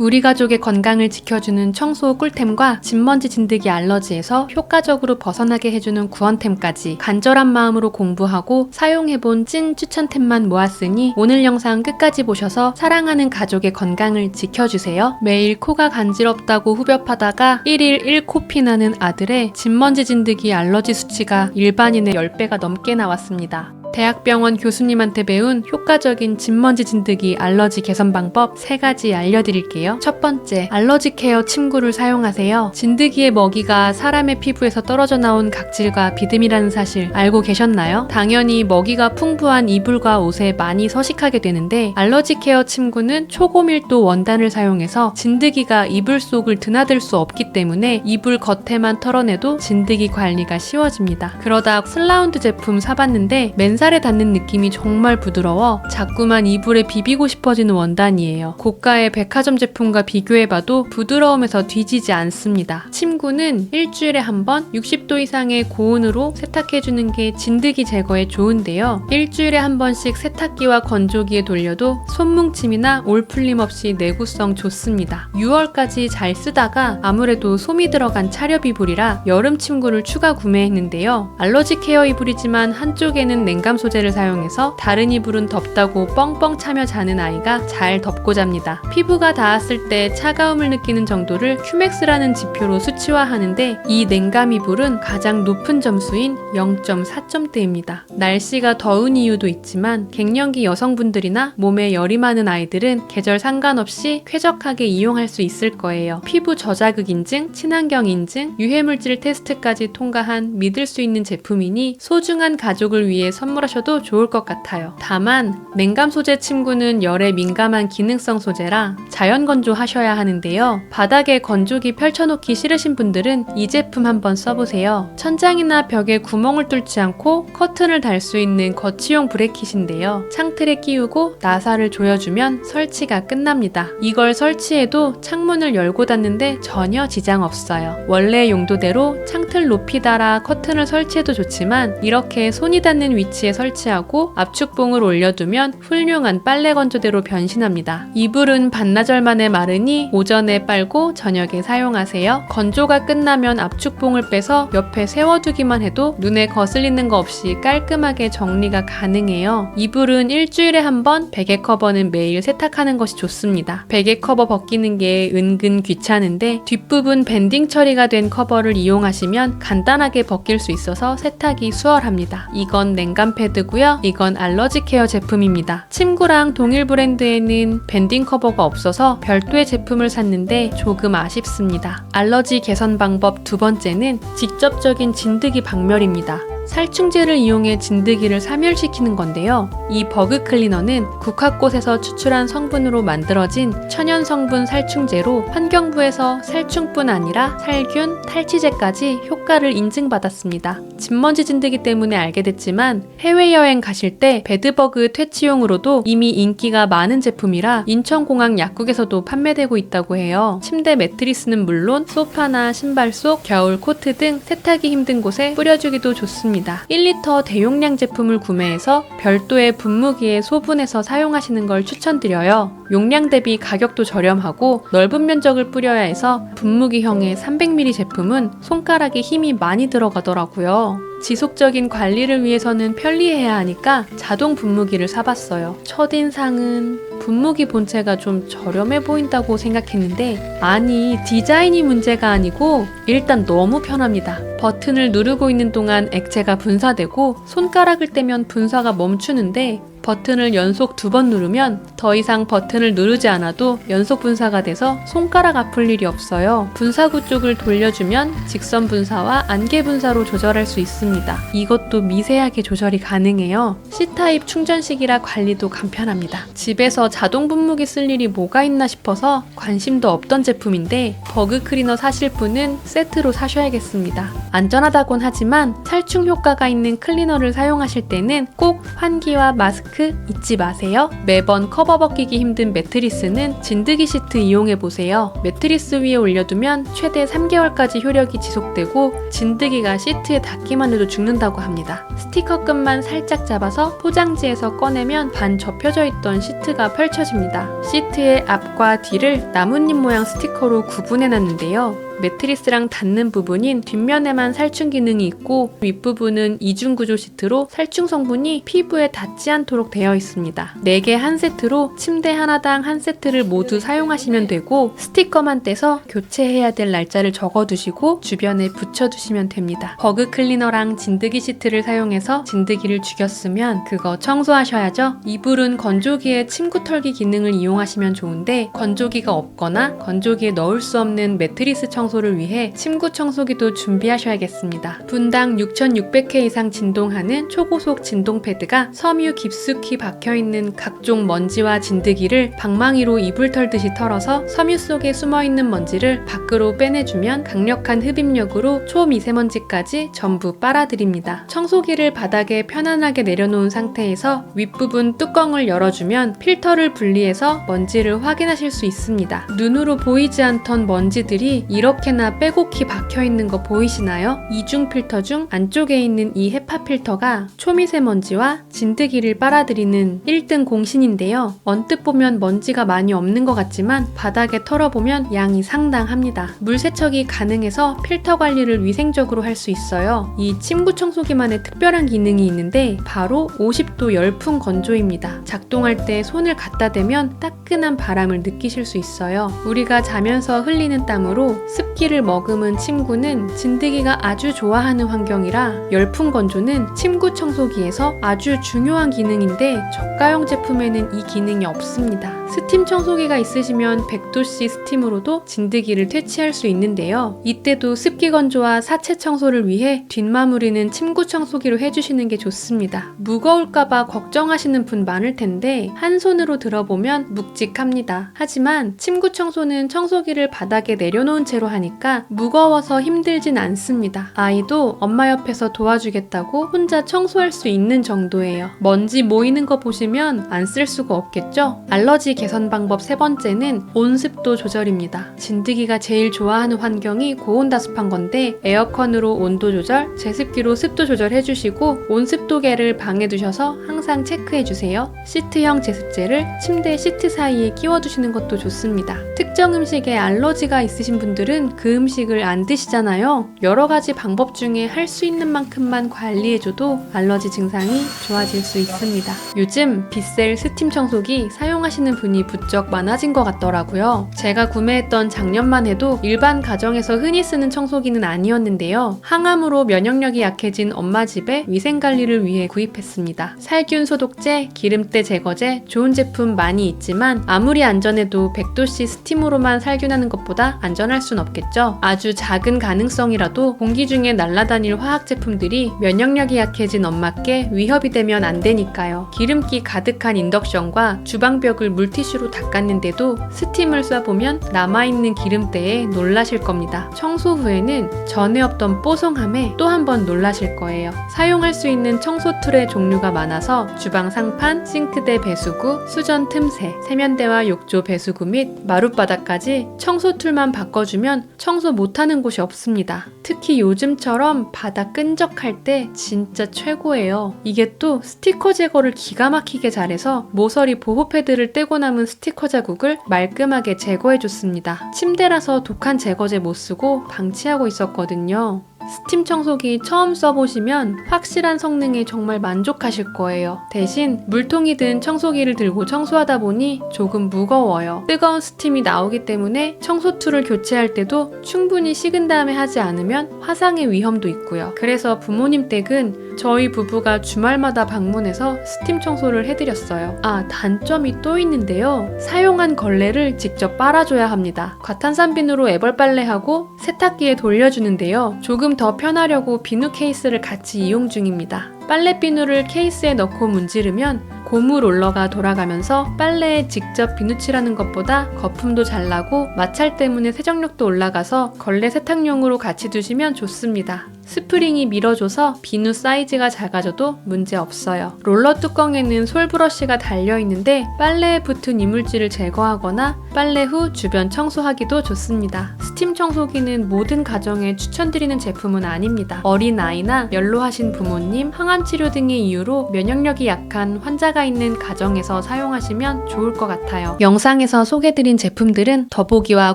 우리 가족의 건강을 지켜주는 청소 꿀템과 진먼지 진드기 알러지에서 효과적으로 벗어나게 해주는 구원템까지 간절한 마음으로 공부하고 사용해본 찐 추천템만 모았으니 오늘 영상 끝까지 보셔서 사랑하는 가족의 건강을 지켜주세요. 매일 코가 간지럽다고 후벼파다가 1일 1코피 나는 아들의 진먼지 진드기 알러지 수치가 일반인의 10배가 넘게 나왔습니다. 대학병원 교수님한테 배운 효과적인 진먼지 진드기 알러지 개선 방법 3가지 알려드릴게요. 첫 번째, 알러지 케어 침구를 사용하세요. 진드기의 먹이가 사람의 피부에서 떨어져 나온 각질과 비듬이라는 사실 알고 계셨나요? 당연히 먹이가 풍부한 이불과 옷에 많이 서식하게 되는데 알러지 케어 침구는 초고밀도 원단을 사용해서 진드기가 이불 속을 드나들 수 없기 때문에 이불 겉에만 털어내도 진드기 관리가 쉬워집니다. 그러다 슬라운드 제품 사봤는데 맨살에 닿는 느낌이 정말 부드러워 자꾸만 이불에 비비고 싶어지는 원단이에요. 고가의 백화점 제품과 비교해봐도 부드러움에서 뒤지지 않습니다. 침구는 일주일에 한 번 60도 이상의 고온으로 세탁해주는 게 진드기 제거에 좋은데요. 일주일에 한 번씩 세탁기와 건조기에 돌려도 손뭉침이나 올풀림 없이 내구성 좋습니다. 6월까지 잘 쓰다가 아무래도 솜이 들어간 차렵 이불이라 여름 침구를 추가 구매했는데요. 알러지 케어 이불이지만 한쪽에는 냉감 소재를 사용해서 다른 이불은 덥다고 뻥뻥 차며 자는 아이가 잘 덮고 잡니다. 피부가 닿았을 때 차가움을 느끼는 정도를 큐맥스라는 지표로 수치화하는데 이 냉감 이불은 가장 높은 점수인 0.4점대입니다. 날씨가 더운 이유도 있지만 갱년기 여성분들이나 몸에 열이 많은 아이들은 계절 상관없이 쾌적하게 이용할 수 있을 거예요. 피부 저자극 인증, 친환경 인증, 유해물질 테스트까지 통과한 믿을 수 있는 제품이니 소중한 가족을 위해 선물하셔도 좋을 것 같아요. 다만 냉감 소재 침구는 열에 민감한 기능성 소재라 자연 건조하셔야 하는데요. 바닥에 건조기 펼쳐놓기 싫으신 분들은 이 제품 한번 써보세요. 천장이나 벽에 구멍을 뚫지 않고 커튼을 달 수 있는 거치용 브래킷인데요. 창틀에 끼우고 나사를 조여주면 설치가 끝납니다. 이걸 설치해도 창문을 열고 닫는데 전혀 지장 없어요. 원래 용도대로 창틀 높이 달아 커튼을 설치해도 좋지만 이렇게 손이 닿는 위치에 설치하고 압축봉을 올려두면 훌륭한 빨래 건조대로 변신합니다. 이불은 반나절 만에 마르니 오전에 빨고 저녁에 사용하세요. 건조가 끝나면 압축봉을 빼서 옆에 세워두기만 해도 눈에 거슬리는 거 없이 깔끔하게 정리가 가능해요. 이불은 일주일에 한 번, 베개 커버는 매일 세탁하는 것이 좋습니다. 베개 커버 벗기는 게 은근 귀찮은데 뒷부분 밴딩 처리가 된 커버를 이용하시면 간단하게 벗길 수 있어서 세탁이 수월합니다. 이건 냉감 패드고요. 이건 알러지 케어 제품입니다. 침구랑 동일 브랜드에는 밴딩 커버가 없어서 별도의 제품을 샀는데 조금 아쉽습니다. 알러지 개선 방법 2번째는 직접적인 진드기 박멸입니다. 살충제를 이용해 진드기를 사멸시키는 건데요. 이 버그 클리너는 국화꽃에서 추출한 성분으로 만들어진 천연 성분 살충제로 환경부에서 살충뿐 아니라 살균, 탈취제까지 효과를 인증받았습니다. 진먼지 진드기 때문에 알게 됐지만 해외여행 가실 때 베드버그 퇴치용으로도 이미 인기가 많은 제품이라 인천공항 약국에서도 판매되고 있다고 해요. 침대 매트리스는 물론 소파나 신발 속, 겨울 코트 등 세탁이 힘든 곳에 뿌려주기도 좋습니다. 1리터 대용량 제품을 구매해서 별도의 분무기에 소분해서 사용하시는 걸 추천드려요. 용량 대비 가격도 저렴하고 넓은 면적을 뿌려야 해서 분무기형의 300ml 제품은 손가락에 힘이 많이 들어가더라고요. 지속적인 관리를 위해서는 편리해야 하니까 자동 분무기를 사봤어요. 첫인상은 분무기 본체가 좀 저렴해 보인다고 생각했는데 아니 디자인이 문제가 아니고 일단 너무 편합니다. 버튼을 누르고 있는 동안 액체가 분사되고 손가락을 떼면 분사가 멈추는데 버튼을 연속 2번 누르면 더 이상 버튼을 누르지 않아도 연속 분사가 돼서 손가락 아플 일이 없어요. 분사구 쪽을 돌려주면 직선 분사와 안개 분사로 조절할 수 있습니다. 이것도 미세하게 조절이 가능해요. C타입 충전식이라 관리도 간편합니다. 집에서 자동 분무기 쓸 일이 뭐가 있나 싶어서 관심도 없던 제품인데 버그 클리너 사실 분은 세트로 사셔야겠습니다. 안전하다곤 하지만 살충 효과가 있는 클리너를 사용하실 때는 꼭 환기와 마스크, 체크 잊지 마세요. 매번 커버 벗기기 힘든 매트리스는 진드기 시트 이용해보세요. 매트리스 위에 올려두면 최대 3개월까지 효력이 지속되고 진드기가 시트에 닿기만 해도 죽는다고 합니다. 스티커 끝만 살짝 잡아서 포장지에서 꺼내면 반 접혀져 있던 시트가 펼쳐집니다. 시트의 앞과 뒤를 나뭇잎 모양 스티커로 구분해놨는데요. 매트리스랑 닿는 부분인 뒷면에만 살충 기능이 있고 윗부분은 이중구조 시트로 살충 성분이 피부에 닿지 않도록 되어 있습니다. 4개 한 세트로 침대 하나당 한 세트를 모두 사용하시면 되고 스티커만 떼서 교체해야 될 날짜를 적어두시고 주변에 붙여두시면 됩니다. 버그 클리너랑 진드기 시트를 사용해서 진드기를 죽였으면 그거 청소하셔야죠. 이불은 건조기에 침구 털기 기능을 이용하시면 좋은데 건조기가 없거나 건조기에 넣을 수 없는 매트리스 청소를 위해 침구 청소기도 준비하셔야겠습니다. 분당 6600회 이상 진동하는 초고속 진동 패드가 섬유 깊숙이 박혀있는 각종 먼지와 진드기를 방망이로 이불 털듯이 털어서 섬유 속에 숨어있는 먼지를 밖으로 빼내주면 강력한 흡입력으로 초미세먼지까지 전부 빨아들입니다. 청소기를 바닥에 편안하게 내려놓은 상태에서 윗부분 뚜껑을 열어주면 필터를 분리해서 먼지를 확인하실 수 있습니다. 눈으로 보이지 않던 먼지들이 이렇게나 빼곡히 박혀있는 거 보이시나요? 이중 필터 중 안쪽에 있는 이 헤파 필터가 초미세먼지와 진드기를 빨아들이는 1등 공신인데요. 언뜻 보면 먼지가 많이 없는 것 같지만 바닥에 털어보면 양이 상당합니다. 물 세척이 가능해서 필터 관리를 위생적으로 할 수 있어요. 이 침구 청소기만의 특별한 기능이 있는데 바로 50도 열풍 건조입니다. 작동할 때 손을 갖다 대면 따끈한 바람을 느끼실 수 있어요. 우리가 자면서 흘리는 땀으로 습기를 머금은 침구는 진드기가 아주 좋아하는 환경이라 열풍 건조는 침구 청소기에서 아주 중요한 기능인데 저가형 제품에는 이 기능이 없습니다. 스팀 청소기가 있으시면 100도씨 스팀으로도 진드기를 퇴치할 수 있는데요. 이때도 습기 건조와 사체 청소를 위해 뒷마무리는 침구 청소기로 해주시는 게 좋습니다. 무거울까봐 걱정하시는 분 많을 텐데 한 손으로 들어보면 묵직합니다. 하지만 침구 청소는 청소기를 바닥에 내려놓은 채로 하니까 무거워서 힘들진 않습니다. 아이도 엄마 옆에서 도와주겠다고 혼자 청소할 수 있는 정도예요. 먼지 모이는 거 보시면 안 쓸 수가 없겠죠? 알러지 개선 방법 3번째는 온습도 조절입니다. 진드기가 제일 좋아하는 환경이 고온다습한 건데 에어컨으로 온도 조절, 제습기로 습도 조절 해주시고 온습도계를 방에 두셔서 항상 체크해주세요. 시트형 제습제를 침대 시트 사이에 끼워두시는 것도 좋습니다. 특정 음식에 알러지가 있으신 분들은 그 음식을 안 드시잖아요. 여러 가지 방법 중에 할 수 있는 만큼만 관리해줘도 알러지 증상이 좋아질 수 있습니다. 요즘 빗셀 스팀 청소기 사용하시는 분이 부쩍 많아진 것 같더라고요. 제가 구매했던 작년만 해도 일반 가정에서 흔히 쓰는 청소기는 아니었는데요. 항암으로 면역력이 약해진 엄마 집에 위생관리를 위해 구입했습니다. 살균 소독제, 기름때 제거제, 좋은 제품 많이 있지만 아무리 안전해도 100도씨 스팀으로만 살균하는 것보다 안전할 순 없겠죠. 아주 작은 가능성이라도 공기 중에 날아다닐 화학 제품들이 면역력이 약해진 엄마께 위협이 되면 안 되니까요. 기름기 가득한 인덕션과 주방벽을 물티슈로 닦았는데도 스팀을 쏴보면 남아있는 기름때에 놀라실 겁니다. 청소 후에는 전에 없던 뽀송함에 또 한 번 놀라실 거예요. 사용할 수 있는 청소 툴의 종류가 많아서 주방 상판, 싱크대 배수구, 수전 틈새, 세면대와 욕조 배수구 및 마룻바닥까지 청소 툴만 바꿔주면 청소 못하는 곳이 없습니다. 특히 요즘처럼 바닥 끈적할 때 진짜 최고예요. 이게 또 스티커 제거를 기가 막히게 잘해서 모서리 보호 패드를 떼고 남은 스티커 자국을 말끔하게 제거해줬습니다. 침대라서 독한 제거제 못 쓰고 방치하고 있었거든요. 스팀 청소기 처음 써보시면 확실한 성능에 정말 만족하실 거예요. 대신 물통이든 청소기를 들고 청소하다 보니 조금 무거워요. 뜨거운 스팀이 나오기 때문에 청소 툴을 교체할 때도 충분히 식은 다음에 하지 않으면 화상의 위험도 있고요. 그래서 부모님 댁은 저희 부부가 주말마다 방문해서 스팀 청소를 해드렸어요. 아, 단점이 또 있는데요. 사용한 걸레를 직접 빨아줘야 합니다. 과탄산비누로 애벌 빨래하고 세탁기에 돌려주는데요. 조금 더 편하려고 비누 케이스를 같이 이용 중입니다. 빨래 비누를 케이스에 넣고 문지르면 고무 롤러가 돌아가면서 빨래에 직접 비누칠하는 것보다 거품도 잘 나고 마찰 때문에 세정력도 올라가서 걸레 세탁용으로 같이 두시면 좋습니다. 스프링이 밀어줘서 비누 사이즈가 작아져도 문제 없어요. 롤러 뚜껑에는 솔브러쉬가 달려있는데 빨래에 붙은 이물질을 제거하거나 빨래 후 주변 청소하기도 좋습니다. 스팀 청소기는 모든 가정에 추천드리는 제품은 아닙니다. 어린아이나 연로하신 부모님, 항암치료 등의 이유로 면역력이 약한 환자가 있는 가정에서 사용하시면 좋을 것 같아요. 영상에서 소개드린 제품들은 더보기와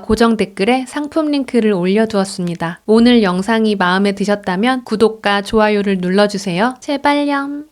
고정 댓글에 상품 링크를 올려두었습니다. 오늘 영상이 마음에 드셨다면 구독과 좋아요를 눌러주세요. 제발렴.